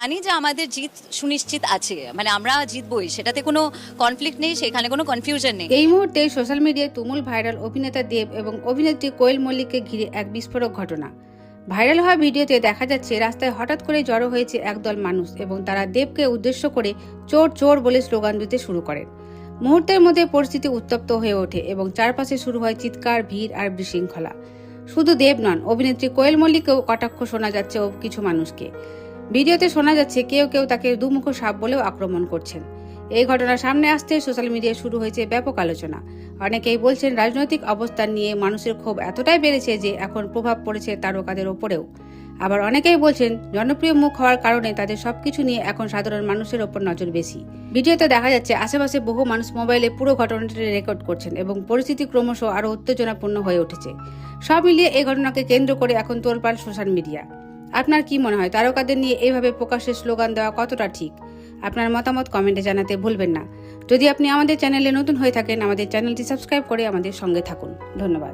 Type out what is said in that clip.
জানি যে আমাদের জিত সুনিশ্চিত আছে, মানে আমরা জিতবই, সেটাতে কোনো কনফ্লিক্ট নেই, সেখানে কোনো কনফিউশন নেই। এই মুহূর্তে সোশ্যাল মিডিয়ায় তুমুল ভাইরাল অভিনেতা দেব এবং অভিনেত্রী কোয়েল মল্লিককে ঘিরে এক বিস্ফোরক ঘটনা। ভাইরাল হওয়া ভিডিওতে দেখা যাচ্ছে রাস্তায় হঠাৎ করে জড়ো হয়েছে একদল মানুষ এবং তারা দেবকে উদ্দেশ্য করে চোর চোর বলে স্লোগান দিতে শুরু করেন। মুহূর্তের মধ্যে পরিস্থিতি উত্তপ্ত হয়ে ওঠে এবং চারপাশে শুরু হয় চিৎকার, ভিড় আর বিশৃঙ্খলা। শুধু দেব নন, অভিনেত্রী কোয়েল মল্লিককেও কটাক্ষ শোনা যাচ্ছে ও কিছু মানুষকে। ভিডিওতে শোনা যাচ্ছে কেউ কেউ তাকে দুমুখো সাপ বলেও আক্রমণ করছেন। এই ঘটনা সামনে আসতে সোশ্যাল মিডিয়ায় শুরু হয়েছে ব্যাপক আলোচনা। অনেকেই বলছেন রাজনৈতিক অবস্থান নিয়ে মানুষের ক্ষোভ এতটাই বেড়েছে যে এখন প্রভাব পড়েছে তারকাদের ওপরেও। আবার অনেকেই বলছেন জনপ্রিয় মুখ হওয়ার কারণে তাদের সবকিছু নিয়ে এখন সাধারণ মানুষের ওপর নজর বেশি। ভিডিওতে দেখা যাচ্ছে আশেপাশে বহু মানুষ মোবাইলে পুরো ঘটনাটি রেকর্ড করছেন এবং পরিস্থিতি ক্রমশ আরও উত্তেজনাপূর্ণ হয়ে উঠেছে। সব মিলিয়ে এই ঘটনাকে কেন্দ্র করে এখন তোলপাড় সোশ্যাল মিডিয়া। আপনার কি মনে হয় তারকাদের নিয়ে এইভাবে প্রকাশ্যে স্লোগান দেওয়া কতটা ঠিক? আপনার মতামত কমেন্টে জানাতে ভুলবেন না। যদি আপনি আমাদের চ্যানেলে নতুন হয়ে থাকেন, আমাদের চ্যানেলটি সাবস্ক্রাইব করে আমাদের সঙ্গে থাকুন। ধন্যবাদ।